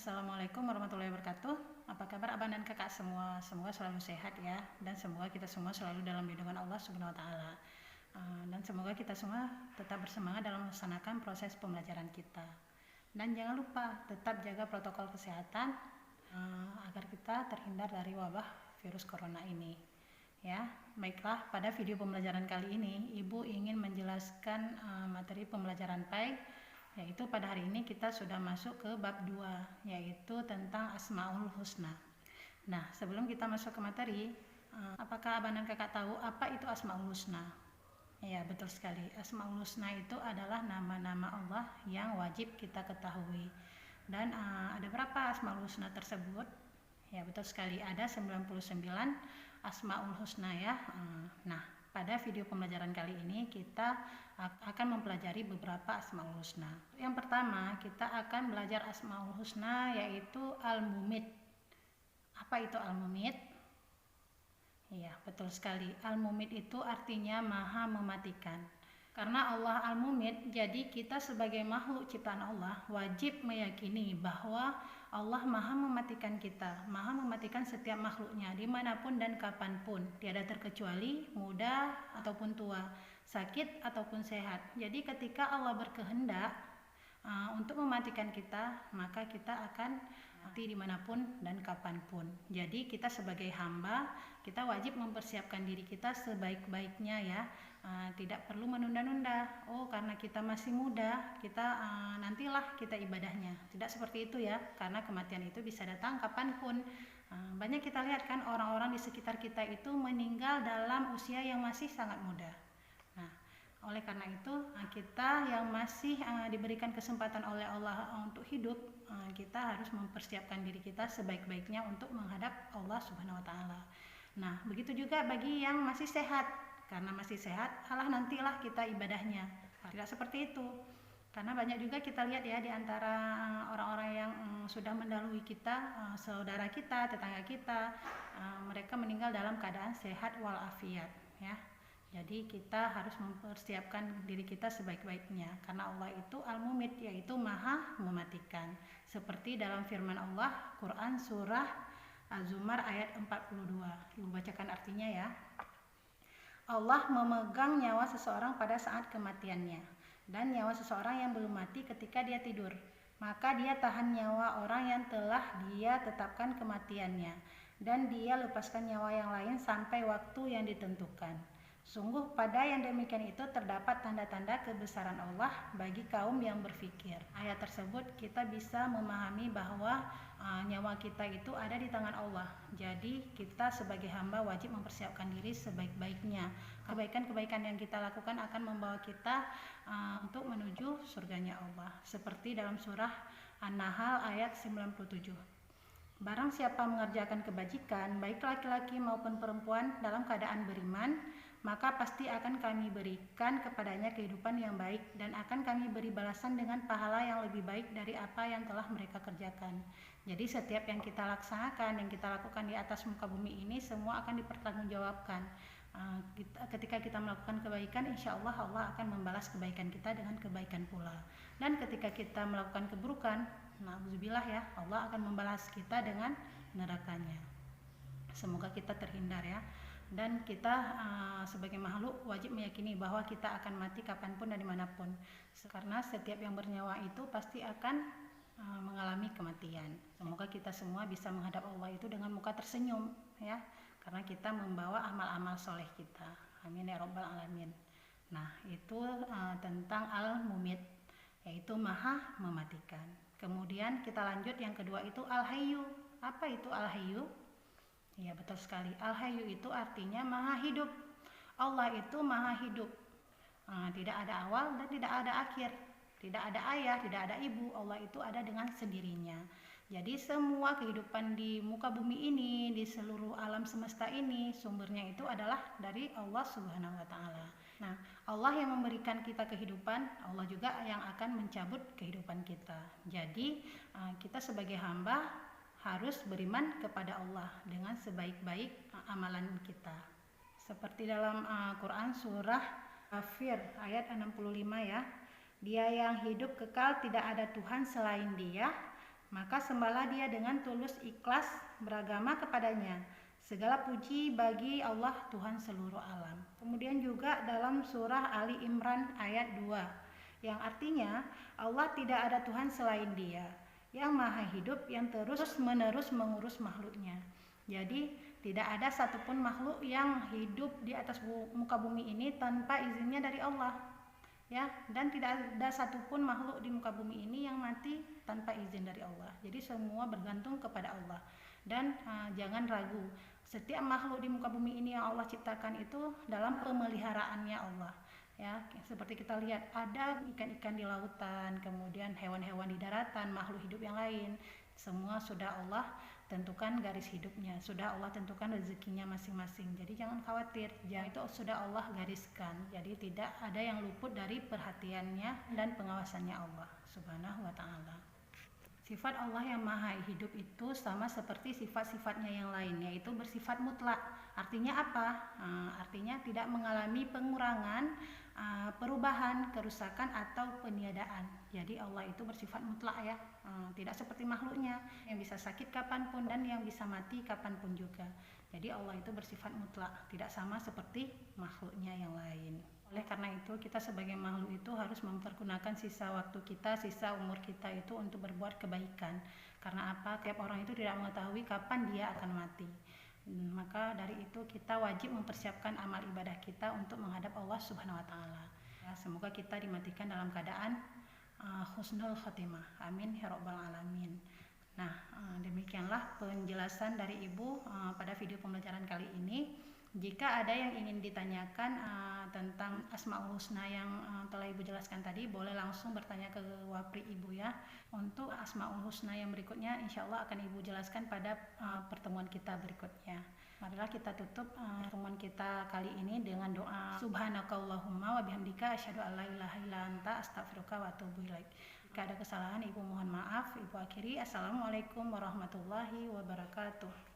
Assalamualaikum warahmatullahi wabarakatuh. Apa kabar abang dan kakak semua? Semoga selalu sehat ya, dan semoga kita semua selalu dalam lindungan Allah Subhanahu wa taala. Dan semoga kita semua tetap bersemangat dalam melaksanakan proses pembelajaran kita. Dan jangan lupa tetap jaga protokol kesehatan agar kita terhindar dari wabah virus corona ini. Ya, baiklah, pada video pembelajaran kali ini Ibu ingin menjelaskan materi pembelajaran PAI, yaitu pada hari ini kita sudah masuk ke bab 2, yaitu tentang Asmaul Husna. Nah, sebelum kita masuk ke materi, apakah abang dan kakak tahu apa itu Asmaul Husna? Ya, betul sekali. Asmaul Husna itu adalah nama-nama Allah yang wajib kita ketahui. Dan ada berapa Asmaul Husna tersebut? Ya, betul sekali, ada 99 Asmaul Husna ya. Nah, pada video pembelajaran kali ini kita akan mempelajari beberapa Asmaul Husna. Yang pertama, kita akan belajar Asmaul Husna yaitu Al-Mumit. Apa itu Al-Mumit? Iya, betul sekali. Al-Mumit itu artinya Maha Mematikan. Karena Allah Al-Mumit, jadi kita sebagai makhluk ciptaan Allah wajib meyakini bahwa Allah Maha Mematikan kita, Maha mematikan setiap makhluknya dimanapun dan kapanpun, tiada terkecuali muda ataupun tua, sakit ataupun sehat. Jadi ketika Allah berkehendak untuk mematikan kita, maka kita akan mati dimanapun dan kapanpun. Jadi kita sebagai hamba, kita wajib mempersiapkan diri kita sebaik-baiknya ya. Tidak perlu menunda-nunda. Oh, karena kita masih muda, kita nantilah kita ibadahnya. Tidak seperti itu ya, karena kematian itu bisa datang kapanpun. Banyak kita lihat kan orang-orang di sekitar kita itu meninggal dalam usia yang masih sangat muda. Nah, oleh karena itu kita yang masih diberikan kesempatan oleh Allah untuk hidup, kita harus mempersiapkan diri kita sebaik-baiknya untuk menghadap Allah Subhanahu wa taala. Nah, begitu juga bagi yang masih sehat. Karena masih sehat, Allah nantilah kita ibadahnya. Tidak seperti itu. Karena banyak juga kita lihat ya di antara orang-orang yang sudah mendahului kita, saudara kita, tetangga kita, mereka meninggal dalam keadaan sehat walafiat ya. Jadi kita harus mempersiapkan diri kita sebaik-baiknya karena Allah itu Al-Mumit, yaitu Maha Mematikan. Seperti dalam firman Allah Quran surah Az-Zumar ayat 42. Ibu bacakan artinya ya. Allah memegang nyawa seseorang pada saat kematiannya, dan nyawa seseorang yang belum mati ketika dia tidur. Maka dia tahan nyawa orang yang telah dia tetapkan kematiannya, dan dia lepaskan nyawa yang lain sampai waktu yang ditentukan. Sungguh pada yang demikian itu terdapat tanda-tanda kebesaran Allah bagi kaum yang berfikir. Ayat tersebut kita bisa memahami bahwa nyawa kita itu ada di tangan Allah. Jadi kita sebagai hamba wajib mempersiapkan diri sebaik-baiknya. Kebaikan-kebaikan yang kita lakukan akan membawa kita untuk menuju surganya Allah. Seperti dalam surah An-Nahl ayat 97. Barang siapa mengerjakan kebajikan, baik laki-laki maupun perempuan dalam keadaan beriman, maka pasti akan kami berikan kepadanya kehidupan yang baik dan akan kami beri balasan dengan pahala yang lebih baik dari apa yang telah mereka kerjakan. Jadi setiap yang kita laksanakan, yang kita lakukan di atas muka bumi ini semua akan dipertanggungjawabkan. Ketika kita melakukan kebaikan, insya Allah Allah akan membalas kebaikan kita dengan kebaikan pula. Dan ketika kita melakukan keburukan, na'udzubillah ya, Allah akan membalas kita dengan nerakanya. Semoga kita terhindar ya. Dan kita sebagai makhluk wajib meyakini bahwa kita akan mati kapanpun dan dimanapun. Karena setiap yang bernyawa itu pasti akan mengalami kematian. Semoga kita semua bisa menghadap Allah itu dengan muka tersenyum ya. Karena kita membawa amal-amal soleh kita. Amin ya rabbal alamin. Nah, itu tentang Al-Mumit, yaitu Maha Mematikan. Kemudian kita lanjut yang kedua itu Al-Hayyu. Apa itu Al-Hayyu? Ya, betul sekali. Al-Hayyu itu artinya Maha Hidup. Allah itu Maha Hidup. Tidak ada awal dan tidak ada akhir. Tidak ada ayah, tidak ada ibu. Allah itu ada dengan sendirinya. Jadi semua kehidupan di muka bumi ini, di seluruh alam semesta ini, sumbernya itu adalah dari Allah Subhanahu wa taala. Nah, Allah yang memberikan kita kehidupan, Allah juga yang akan mencabut kehidupan kita. Jadi, kita sebagai hamba harus beriman kepada Allah dengan sebaik-baik amalan kita. Seperti dalam Quran surah Kafir ayat 65 ya. Dia yang hidup kekal, tidak ada Tuhan selain Dia, Maka sembahlah dia dengan tulus ikhlas beragama kepadanya. Segala puji bagi Allah Tuhan seluruh alam. Kemudian juga dalam surah Ali Imran ayat 2, yang artinya Allah tidak ada Tuhan selain Dia, yang maha hidup, yang terus-menerus mengurus makhluknya. Jadi tidak ada satupun makhluk yang hidup di atas muka bumi ini tanpa izinnya dari Allah, ya, dan tidak ada satupun makhluk di muka bumi ini yang mati tanpa izin dari Allah. Jadi semua bergantung kepada Allah, dan jangan ragu, setiap makhluk di muka bumi ini yang Allah ciptakan itu dalam pemeliharaannya Allah, ya. Seperti kita lihat ada ikan-ikan di lautan, kemudian hewan-hewan di daratan, makhluk hidup yang lain, semua sudah Allah tentukan garis hidupnya, sudah Allah tentukan rezekinya masing-masing. Jadi jangan khawatir, ya, itu sudah Allah gariskan. Jadi tidak ada yang luput dari perhatiannya dan pengawasannya Allah Subhanahu wa ta'ala. Sifat Allah yang maha hidup itu sama seperti sifat-sifatnya yang lain, yaitu bersifat mutlak. Artinya apa? Artinya tidak mengalami pengurangan, perubahan, kerusakan atau peniadaan. Jadi Allah itu bersifat mutlak, ya, tidak seperti makhluknya yang bisa sakit kapanpun dan yang bisa mati kapanpun juga. Jadi Allah itu bersifat mutlak, tidak sama seperti makhluknya yang lain. Oleh karena itu kita sebagai makhluk itu harus mempergunakan sisa waktu kita, sisa umur kita itu untuk berbuat kebaikan. Karena apa? Tiap orang itu tidak mengetahui kapan dia akan mati. Maka dari itu kita wajib mempersiapkan amal ibadah kita untuk menghadap Allah Subhanahu wa ta'ala. Ya, semoga kita dimatikan dalam keadaan husnul khotimah. Amin ya rabbal alamin. Nah, demikianlah penjelasan dari Ibu pada video pembelajaran kali ini. Jika ada yang ingin ditanyakan tentang Asmaul Husna yang telah Ibu jelaskan tadi, boleh langsung bertanya ke Wapri Ibu, ya. Untuk Asmaul Husna yang berikutnya insya Allah akan Ibu jelaskan pada pertemuan kita berikutnya. Marilah kita tutup pertemuan kita kali ini dengan doa Subhanakallahumma wa bihamdika asyhadu an la ilaha illa anta astaghfiruka wa atubu ilaik. Jika ada kesalahan Ibu mohon maaf. Ibu akhiri, assalamualaikum warahmatullahi wabarakatuh.